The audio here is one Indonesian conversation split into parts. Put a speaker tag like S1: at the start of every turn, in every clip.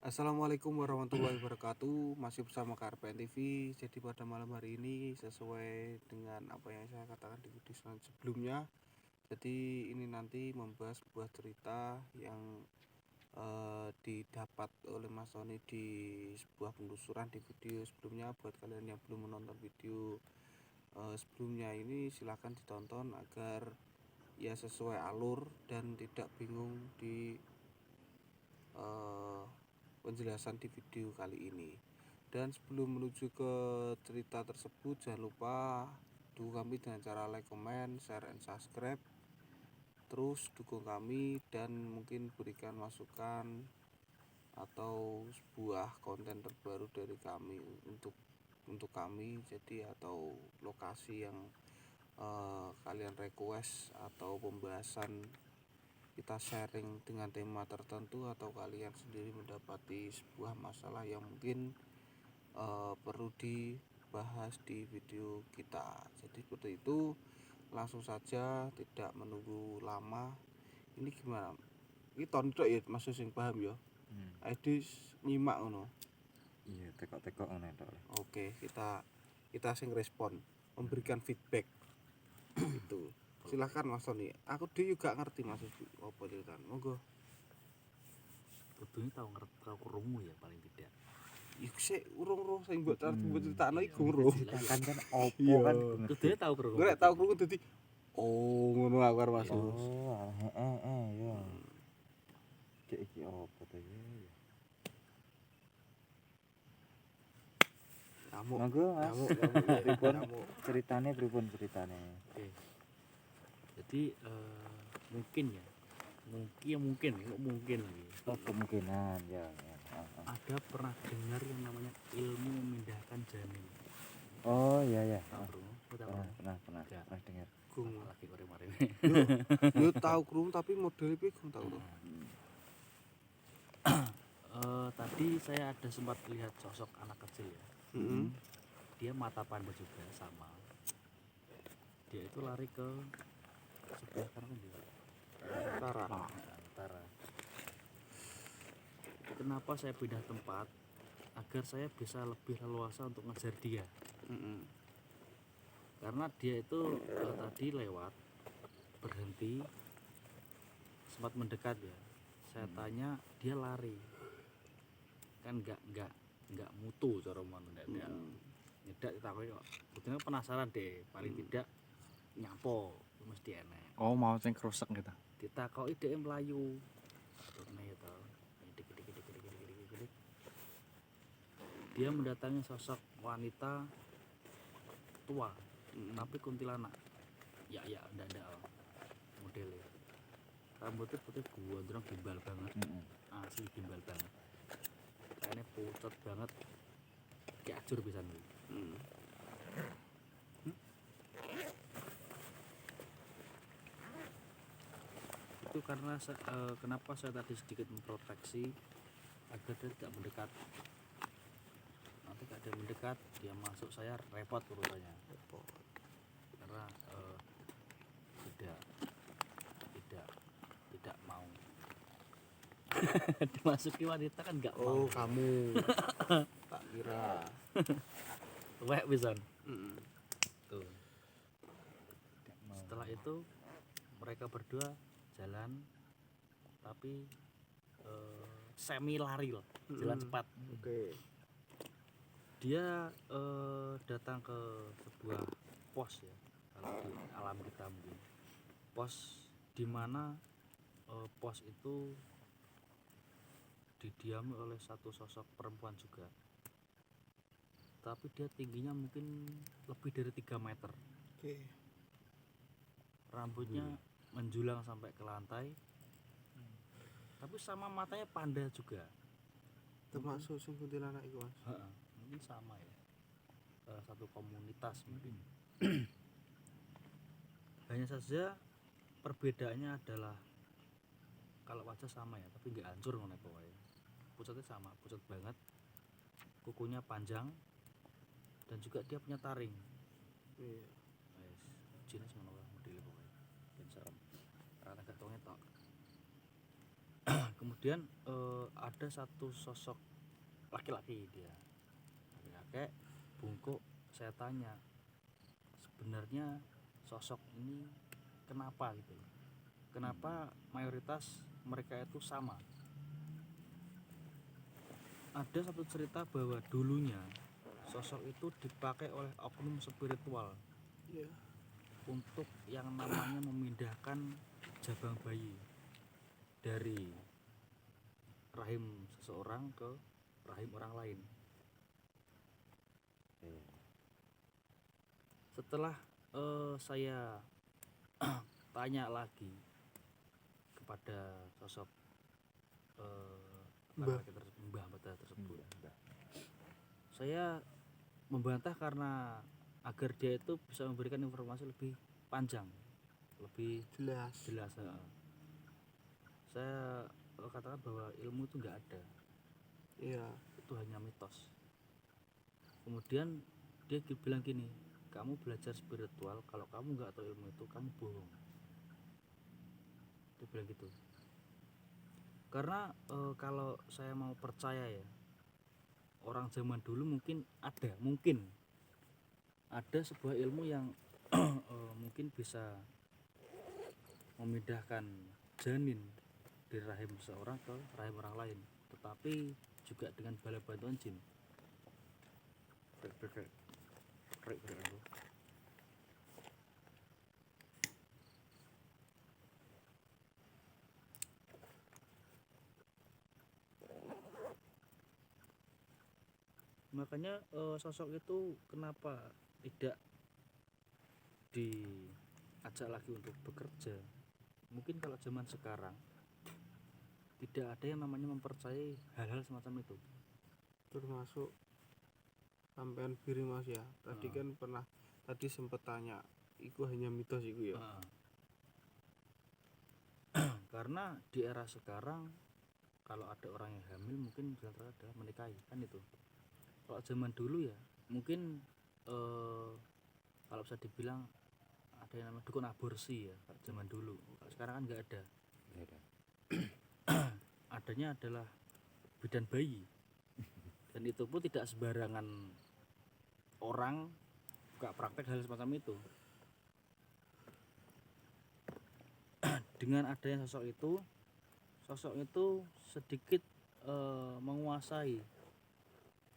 S1: Assalamualaikum warahmatullahi wabarakatuh. Masih bersama KRPN TV. Jadi pada malam hari ini sesuai dengan apa yang saya katakan di video sebelumnya. Jadi ini nanti membahas sebuah cerita yang didapat oleh Mas Tony di sebuah penelusuran di video sebelumnya. Buat kalian yang belum menonton video sebelumnya ini silahkan ditonton agar ya sesuai alur dan tidak bingung di penjelasan di video kali ini. Dan sebelum menuju ke cerita tersebut, jangan lupa dukung kami dengan cara like, comment, share, and subscribe. Terus dukung kami dan mungkin berikan masukan atau sebuah konten terbaru dari kami untuk kami, jadi atau lokasi yang kalian request atau pembahasan kita sharing dengan tema tertentu, atau kalian sendiri mendapati sebuah masalah yang mungkin perlu dibahas di video kita. Jadi seperti itu, langsung saja tidak menunggu lama. Ini gimana? Ini tonton ya Mas sing paham ya. Edis nyimak ngono.
S2: Iya, tekok-tekok ngono tok.
S1: Oke, kita sing respon, memberikan feedback. Itu. Silahkan Mas Tony. Aku juga ngerti maksud apa ceritanya. Monggo.
S3: Kudune tau krungu ya paling tidak.
S1: Iku sik urung sing mbok critakno iku urung.
S2: Kan opo
S1: Iya.
S2: kan
S3: Kudune tau krungu.
S1: Gue nek tau krungu dadi ngono aku arep masuk.
S2: oh ya. Cek iki opo to ya.
S1: Ngamuk.
S2: Monggo Mas.
S1: Ngamuk.
S2: Pripun ceritane pripun ceritane?
S3: Oke. Jadi mungkin lagi.
S2: Oh, kemungkinan ya.
S3: Ada pernah dengar yang namanya ilmu memindahkan janin.
S2: Oh iya.
S3: Tahu krungu?
S2: Pernah
S3: Ya.
S2: dengar.
S1: Gung.
S3: Lagi kore-kore.
S1: Yo tau krungu tapi model piye gung tau to.
S3: Tadi saya ada sempat lihat sosok anak kecil ya.
S1: Heeh.
S3: Dia mata panda juga sama. Dia itu lari ke sebelah kanan juga.
S1: Utara.
S3: Utara. Kenapa saya pindah tempat? Agar saya bisa lebih leluasa untuk ngejar dia.
S1: Heeh.
S3: Karena dia itu tadi lewat, berhenti, sempat mendekat ya. Saya tanya, dia lari. Kan enggak mutu cara ngono ndak. Nyedak ditakoki kok. Kudune penasaran deh, paling tidak nyapo mesti enek.
S4: Oh, mau sing krusek gitu.
S3: Ditakoki dhek mlayu. Terus to. Dia mendatangi sosok wanita tua, tapi kuntilanak. Ya ndak modelnya. Rambutnya putih gondrong gimbal banget. Asli gimbal banget. Kayaknya pucet banget. Kayak acur pisan kuwi. Itu karena kenapa saya tadi sedikit memproteksi agar dia tidak mendekat. Nanti kalau dia mendekat, dia masuk, saya repot urusannya. Karena tidak mau dimasuki wanita kan nggak mau.
S1: Oh, kamu. Tak kira.
S3: Tuwek pisan.
S1: Heeh.
S3: Tuh. Setelah itu mereka berdua jalan, tapi semi lari lah, jalan cepat.
S1: Oke.
S3: Dia datang ke sebuah pos ya, kalau di alam kita mungkin pos di mana pos itu didiami oleh satu sosok perempuan juga, tapi dia tingginya mungkin lebih dari 3 meter.
S1: Oke.
S3: Rambutnya menjulang sampai ke lantai, tapi sama matanya panda juga.
S1: Termasuk sing kuntilanak iku, Mas.
S3: Mungkin sama ya, satu komunitas mungkin. Hanya saja perbedaannya adalah kalau wajah sama ya, tapi nggak hancur ngono pokoke. Pucatnya sama, pucat banget, kukunya panjang, dan juga dia punya taring.
S1: Iya.
S3: Jenis ngono lah modele pokoke. Ben serem. Karena gak tok. kemudian ada satu sosok laki-laki, dia kakek bungkuk. Saya tanya, sebenarnya sosok ini kenapa gitu, kenapa mayoritas mereka itu sama. Ada satu cerita bahwa dulunya sosok itu dipakai oleh oknum spiritual
S1: Iya.
S3: untuk yang namanya memindahkan jabang bayi dari rahim seseorang ke rahim orang lain. Setelah saya tanya lagi kepada sosok mbah tersebut, saya membantah karena agar dia itu bisa memberikan informasi lebih panjang, lebih
S1: Jelas.
S3: Saya katakan bahwa ilmu itu nggak ada,
S1: Iya.
S3: itu hanya mitos. Kemudian dia bilang gini, kamu belajar spiritual, kalau kamu nggak tahu ilmu itu kamu bohong. Dia bilang gitu. Karena kalau saya mau percaya ya, orang zaman dulu mungkin ada sebuah ilmu yang mungkin bisa memindahkan janin dari rahim seseorang ke rahim orang lain, tetapi juga dengan bala bantuan jin. Makanya sosok itu kenapa tidak diajak lagi untuk bekerja. Mungkin kalau zaman sekarang tidak ada yang namanya mempercayai hal-hal semacam itu.
S1: Termasuk sampean biri Mas ya. Tadi kan pernah sempet tanya, itu hanya mitos itu ya.
S3: Karena di era sekarang kalau ada orang yang hamil mungkin jalan adalah menikahi, kan itu. Kalau zaman dulu ya mungkin kalau bisa dibilang ada yang namanya dukun aborsi ya, kalau zaman dulu. Kalau sekarang kan nggak ada. Adanya adalah bidan bayi, dan itu pun tidak sembarangan orang buka praktek hal semacam itu. Dengan adanya sosok itu sedikit menguasai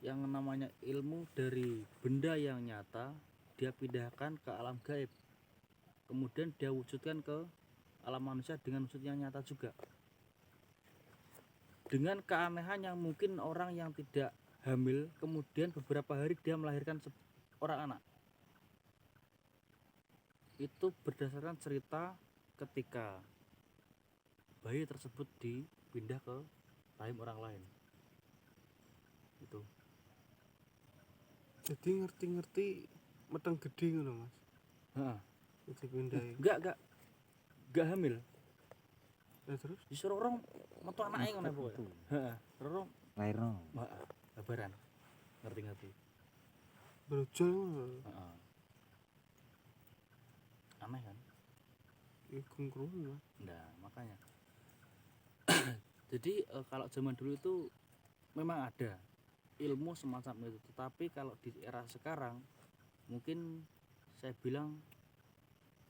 S3: yang namanya ilmu dari benda yang nyata, dia pindahkan ke alam gaib, kemudian dia wujudkan ke alam manusia dengan wujud yang nyata juga, dengan keanehan yang mungkin orang yang tidak hamil kemudian beberapa hari dia melahirkan seorang anak. Itu berdasarkan cerita ketika bayi tersebut dipindah ke rahim orang lain. Itu
S1: Jadi ngerti-ngerti meteng gede ngono Mas.
S3: Heeh.
S1: Itu pindahin.
S3: Enggak hamil.
S1: Nah, terus
S3: Disuruh orang metu anake ngono pokoke. Heeh. Terus
S2: Lairno.
S3: heeh, lebaran. Ngerti-ngerti.
S1: brojol.
S3: Heeh. Aneh kan?
S1: Iku ngruno.
S3: Nah, makanya. Jadi kalau zaman dulu itu memang ada ilmu semacam itu, tetapi kalau di era sekarang mungkin saya bilang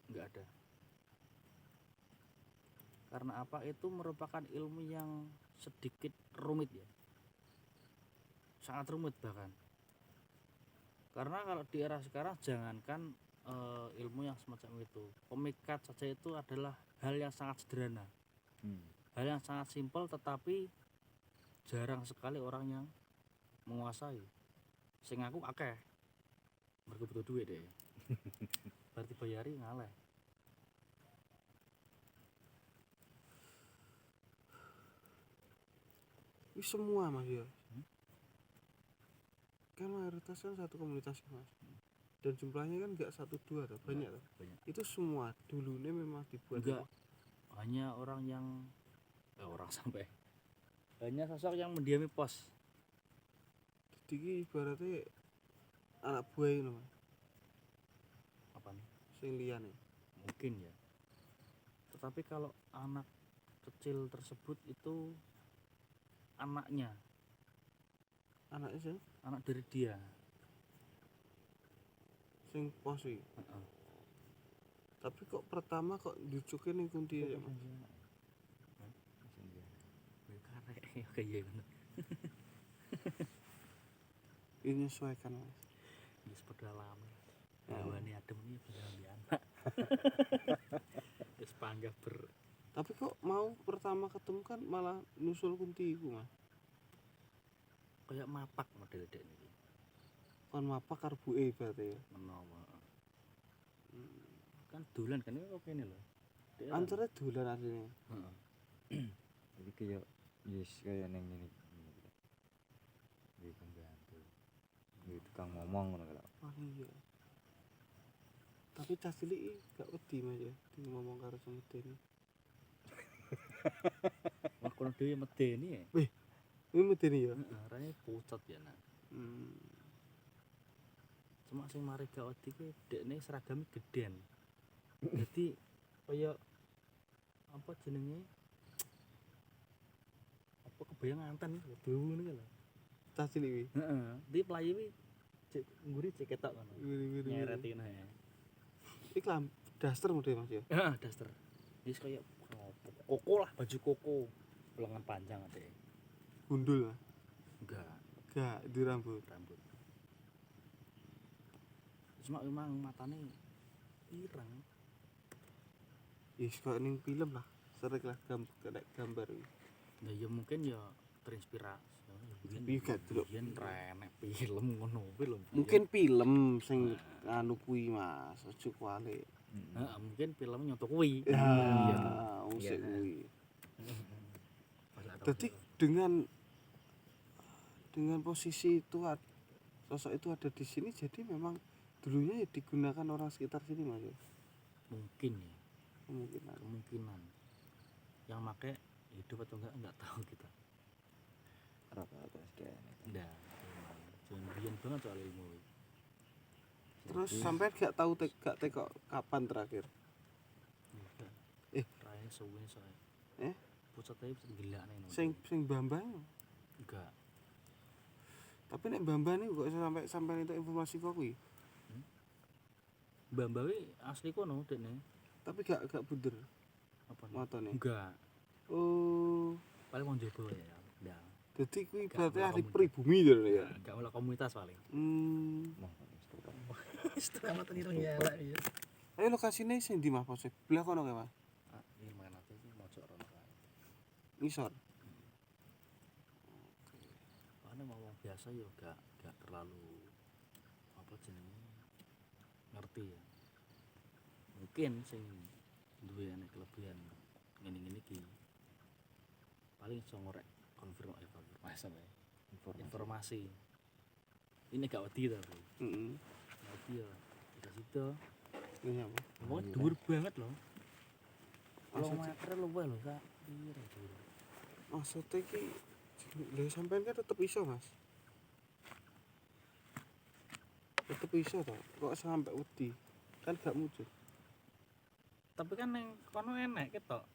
S3: nggak ada. Karena apa? Itu merupakan ilmu yang sedikit rumit ya, sangat rumit bahkan. Karena kalau di era sekarang jangankan ilmu yang semacam itu, pemikat saja itu adalah hal yang sangat sederhana, hal yang sangat simpel, tetapi jarang sekali orang yang menguasai. Sing aku akeh, mergo butuh duit deh. Berarti bayari ngaleh.
S1: Ini semua Mas ya. Kan mayoritas kan satu komunitas Mas. Dan jumlahnya kan enggak 1 2 tuh, banyak tuh.
S3: Banyak.
S1: Itu semua dulunya memang dibuat
S3: Enggak, hanya orang yang hanya sosok yang mendiami pos.
S1: Jadi ibaratnya anak buah itu Mas.
S3: Apa nih?
S1: Sing liyane.
S3: Mungkin ya. Tetapi kalau anak kecil tersebut itu anaknya,
S1: Anaknya sih
S3: anak dari dia.
S1: sing pos iki.
S3: Heeh.
S1: Tapi kok pertama kok njujuke ning Kunti ya, Mas?
S3: Karek oke iya ngono.
S1: Ini menyesuaikan, Mas.
S3: Wis pedalame. Dawane adem iki bisa ambil anak. Wis panggah
S1: Tapi kok mau pertama ketemu kan malah nusul Kunti iku, Mas.
S3: kayak mapak model dek niki.
S1: Kon mapak karo buke berarti ya.
S3: Menawa. Kan dolan kan kok kene lho. Dek
S1: Antara dolan asline.
S3: heeh.
S2: Jadi kayak yes kayak neng ini. Iki pembantu. Iki tukang ngomong ngono kalau.
S1: Oh iya. Tapi cah cilik iki gak wedi Mas ya, di ngomong karo semedene.
S3: Wah kono dhewe medeni ya.
S1: Ini medeni ya.
S3: Heeh, arane pucet ya nak.
S1: Hmm.
S3: Cuma sing mari gak wedi ki dekne seragame geden. Jadi kaya apa jenenge? Apa kebayang nganten bau ngono lho.
S1: Cah cilik iki.
S3: Heeh, di pelayu iki cek ngguri cek ketok ngono.
S1: Wiri-wiri.
S3: Nyeret ngono ya.
S1: Iki daster model Mas ya.
S3: Heeh, daster. Wis kaya koko lah, baju koko. Lengan panjang ade.
S1: Gundul Mas.
S3: Enggak,
S1: Gak di rambut.
S3: rambut. Cuma memang matane ireng.
S1: Yes, kok ning film lah. Sering lah gambar iki.
S3: Nah ya mungkin ya terinspirasi.
S1: Tapi gak delok.
S3: Yen renek film ngono kuwi lho.
S1: Mungkin film sing anu kuwi Mas, aja kuali.
S3: Heeh, mungkin film nyontok kuwi.
S1: Ya,
S3: Iya.
S1: usik
S3: Iya.
S1: kuwi.
S3: Pas ada
S1: Jadi dengan posisi itu sosok itu ada di sini, jadi memang dulunya ya digunakan orang sekitar sini Mas ya.
S3: mungkin ya,
S1: Kemungkinan.
S3: yang make hidup atau enggak tahu kita.
S2: Rata-rata sekian.
S3: Ndak. Jangan biyen banget soal ilmu.
S1: Terus sampai gak tahu gak teko kapan terakhir.
S3: Enggak. Raine suwe soe.
S1: Eh?
S3: Pusat ae pusat gila nih.
S1: Sing Bambang.
S3: Enggak.
S1: Tapi nek Bambang ini kok sampai itu informasi kok kuwi.
S3: Mbak asli kono dekne.
S1: Tapi gak bunder
S3: Apa nih?
S1: matane.
S3: Enggak.
S1: Oh,
S3: Paling mau jobo ya. Ndak.
S1: jadi kuwi
S3: Gak
S1: berarti
S3: mau
S1: ahli
S3: komunitas.
S1: pribumi ya.
S3: Enggak mulai komunitas paling.
S2: Nah,
S3: Setengah mata ireng ya lah ya.
S1: Ayo lokasinya sing di Mas Posek. Belah kono kae Mas.
S3: Ah, ini mana tuh mojok rono kae.
S1: Ngisor.
S3: Karena mau biasa ya gak terlalu apa jenenge ngerti ya. Mungkin sing duwe ane kelebihan ngene-ngene iki paling iso ngorek konfirmasi apa ya? Informasi. Ini gak wedi ta, Bro.
S1: Heeh.
S3: Wedi ya. Tidak situ.
S1: Ini apa?
S3: Mau dhuwur banget loh.
S1: Maksudnya?
S3: Kilometer lu wae lho, Kak. Piro dhuwur.
S1: Maksudnya ki lho sampean kan tetep iso Mas. Tetep iso toh. Kok sampai wedi? Kan gak mujud.
S3: Tapi kan yang kono enek ketok.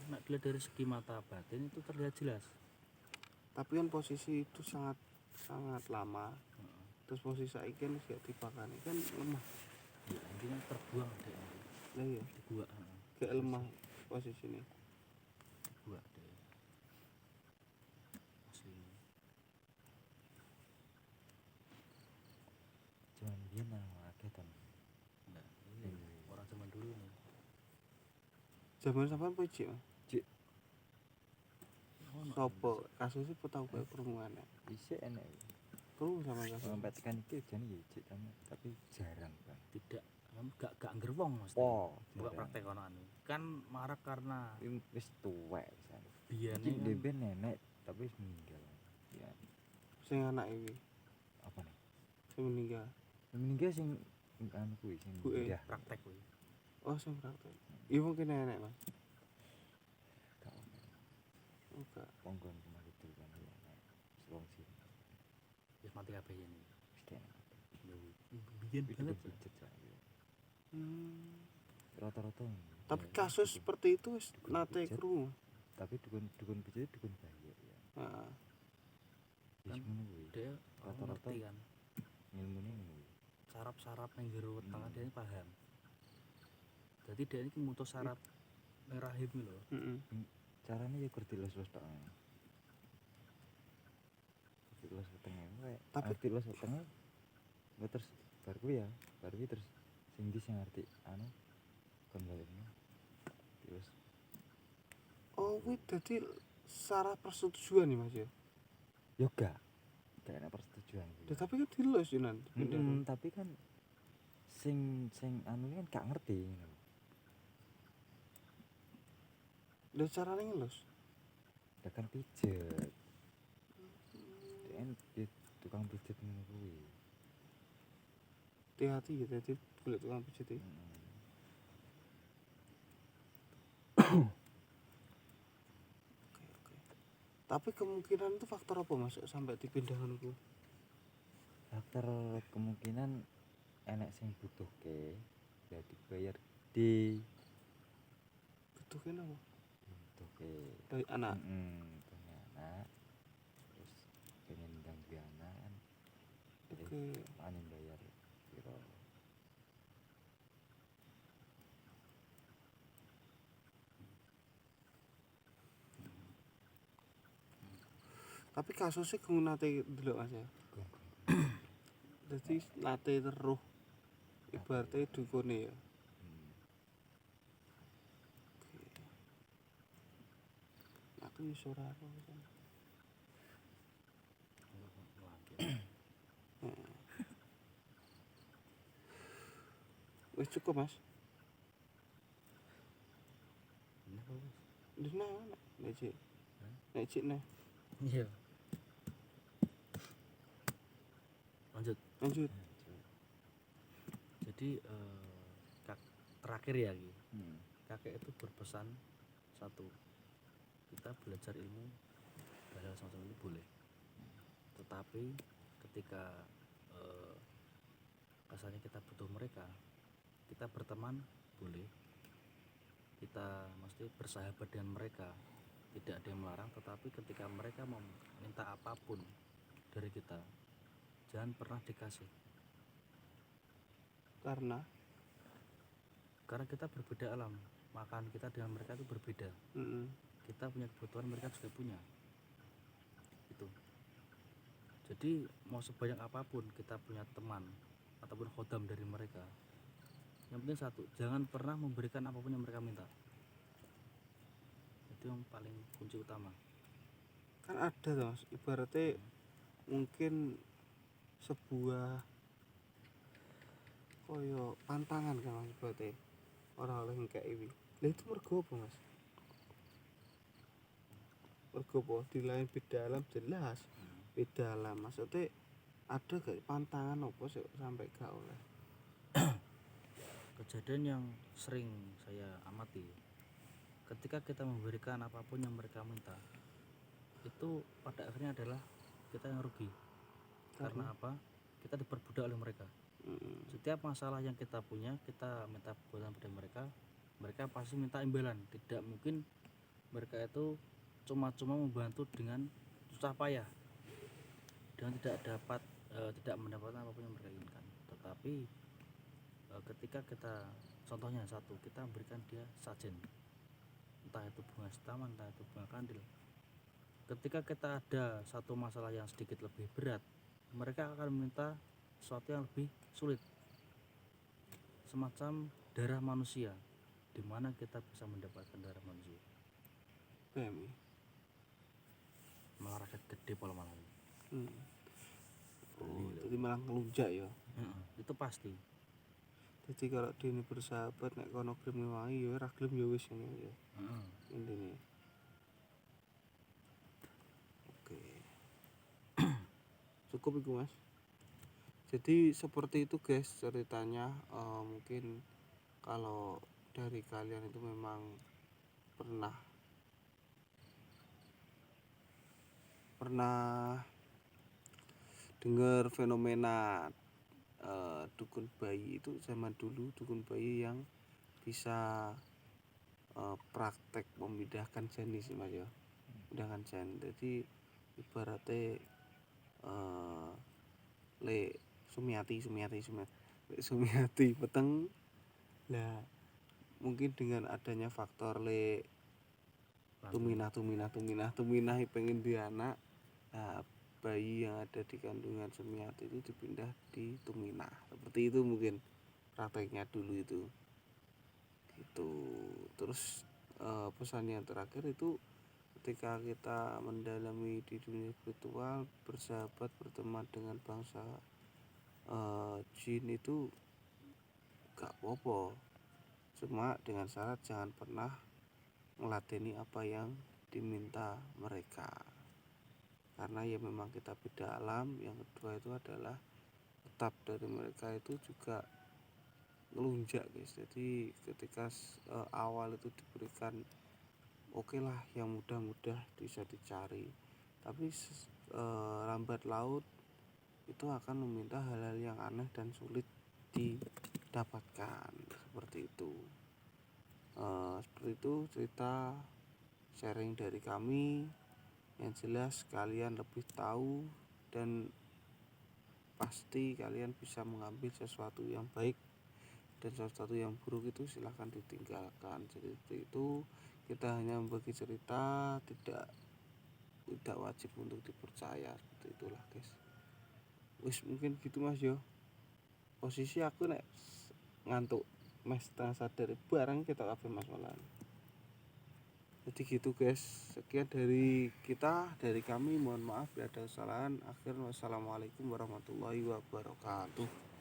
S3: Nek dilihat dari segi mata batin itu terlihat jelas.
S1: Tapi kan posisi itu sangat lama. Terus posisi saiki kan gak dipakani kan lemah.
S3: Ya intinya terbuang deh.
S1: Lah iya,
S3: Dibuak,
S1: gak lemah posisinya.
S3: dibuak deh. Asli.
S2: cuman dia nang akeh ton.
S3: Nah, ini orang zaman dulu nih.
S1: Zaman sampean pojok Mas.
S3: Ono
S1: Sopo kasusnya tau kayak kerumunan.
S2: Isih enek.
S1: Kerumunan sama kasus.
S2: Sampai tekan iki jane ya cek tapi jarang kan.
S3: tidak gak ngerwong mesti.
S2: Oh,
S3: Buka
S2: jarang.
S3: praktek kono anu. Kan marak karena
S2: Ini wis tuwek pisan.
S3: biyane
S2: Iki
S3: kan
S2: DB nenek tapi wis meninggal. Ya,
S1: Sing anak ini,
S2: apa nih?
S1: sing meninggal.
S2: Yang meninggal sing anu kuwi sing
S1: Kuwi.
S2: pindah.
S3: praktek kuwi.
S1: Oh, sing praktek. Iya mungkin nenek Mas.
S2: Gak ono.
S1: Enggak.
S2: Ponggon rumah itu kan ya. Wong sih.
S3: Wis mati kabeh ini.
S2: Wis kene.
S3: Biyen
S2: Itu
S3: banget.
S2: budget ya.
S1: Hmm.
S2: Rata-rata
S1: Tapi
S2: Ya,
S1: kasus
S2: dukun-
S1: seperti itu wis
S2: dukun
S1: nate
S2: pijat.
S1: krungu.
S2: Tapi dukun pijat dukun bayi ya.
S1: Heeh.
S2: Wis
S3: Kan
S2: ngono kuwi.
S3: dia
S2: Rata-rata
S3: ngerti kan
S2: ilmune ngono kuwi.
S3: sarap-sarap yang jero wetenge dia ini paham. Jadi dia ini mutus sarap yang rahim iki lho.
S1: Heeh.
S2: Carane ya gur diles-les tok. Diles wetenge kae.
S1: Tapi-
S2: Diles wetenge nggak terus bar kuwi ya. Bar kuwi terus sing ndi sing ngerti anu kon balekne. Diles.
S1: Oh, kuwi dadi syarat persetujuan nih Mas ya.
S2: Yo gak enak persetujuan kuwi.
S1: Ya, tapi kan dilus Yunan.
S2: Tapi kan sing anu kan gak ngerti ngono.
S1: Lha carane ngelus.
S2: Ya kan pijet. Dia tukang pijet ngono kuwi.
S1: Hati-hati ya dadi golek tukang pijet iki. Oke. Tapi kemungkinan itu faktor apa Mas sampai dipindah ngono ku?
S2: Faktor kemungkinan enek sing butuhke ya dibayar di
S1: Butuhke apa?
S2: butuhke
S1: Dari anak.
S2: punya anak terus pengen ndang duwe anak kan
S1: Oke.
S2: ane bayar piro
S1: Tapi kasusnya gue nate dulu Mas ya. Jadi nate teruh ibaratnya dukune ya. Aku iso ora ero kan. Wis cukup Mas.
S3: Ini apa, Bos?
S1: Dina nek cik. Nek cik nah.
S3: Iya. Lanjut. Jadi terakhir ya Ki. Kakek itu berpesan satu, kita belajar ilmu hal semacam itu boleh, tetapi ketika kasarnya kita butuh mereka, kita berteman boleh, kita mesti bersahabat dengan mereka, tidak ada yang melarang, tetapi ketika mereka mau minta apapun dari kita, jangan pernah dikasih.
S1: Karena
S3: Kita berbeda alam, makan kita dengan mereka itu berbeda. Kita punya kebutuhan, mereka juga punya. Itu. Jadi mau sebanyak apapun kita punya teman ataupun khodam dari mereka, yang penting satu, jangan pernah memberikan apapun yang mereka minta. Itu yang paling kunci utama.
S1: kan ada tuh Mas, ibaratnya mungkin sebuah koyo pantangan kan Mas ibaratnya orang oleh ngekek iki. Lah itu mergo apa Mas? Mergo apa? Di lain beda alam jelas. Beda alam maksudnya ada gak pantangan apa sih sampai gak oleh?
S3: Kejadian yang sering saya amati, ketika kita memberikan apapun yang mereka minta, itu pada akhirnya adalah kita yang rugi. Karena apa? Kita diperbudak oleh mereka. Setiap masalah yang kita punya, kita minta bantuan pada mereka, mereka pasti minta imbalan. Tidak mungkin mereka itu cuma-cuma membantu dengan susah payah dan tidak mendapatkan apapun yang mereka inginkan. Tetapi ketika kita, contohnya satu, kita berikan dia sajen, entah itu bunga setaman, entah itu bunga kandil. Ketika kita ada satu masalah yang sedikit lebih berat, mereka akan meminta sesuatu yang lebih sulit, semacam darah manusia, di mana kita bisa mendapatkan darah manusia.
S1: PMI.
S3: Malah rakyat gede pola malah.
S1: Oh, jadi malah ngelunjak ya.
S3: Itu pasti.
S1: Jadi kalau dini bersahabat nek kono gelem ngewangi ya ora gelem ya wis ngono ya. Intine. Oke. Cukup itu Mas. Jadi seperti itu guys ceritanya. Mungkin kalau dari kalian itu memang pernah dengar fenomena dukun bayi itu zaman dulu, dukun bayi yang bisa praktek memindahkan jenis Mas ya, memindahkan gen. Jadi ibaratnya lek Sumiati peteng lah, mungkin dengan adanya faktor lek tuminah pengen di anak. Nah, bayi yang ada di kandungan Sumiati itu dipindah di Tuminah, seperti itu mungkin prakteknya dulu itu gitu. Terus pesan yang terakhir itu, ketika kita mendalami di dunia spiritual, bersahabat berteman dengan bangsa jin itu gak apa-apa, cuma dengan syarat jangan pernah ngeladeni apa yang diminta mereka, karena ya memang kita beda alam. Yang kedua itu adalah tetap dari mereka itu juga ngelunjak guys. Jadi ketika awal itu diberikan oke lah yang mudah-mudah bisa dicari, tapi lambat laut itu akan meminta hal-hal yang aneh dan sulit didapatkan, seperti itu. Seperti itu cerita sharing dari kami. Yang jelas kalian lebih tahu, dan pasti kalian bisa mengambil sesuatu yang baik, dan sesuatu yang buruk itu silahkan ditinggalkan. Jadi seperti itu, kita hanya membagi cerita, tidak wajib untuk dipercaya, seperti itulah guys. Wis mungkin gitu Mas yo. Posisi aku nek ngantuk mes setengah sadar bareng kita kabeh Mas Malan. Jadi gitu guys, sekian dari kita, dari kami, mohon maaf ya ada kesalahan. Akhir wassalamualaikum warahmatullahi wabarakatuh.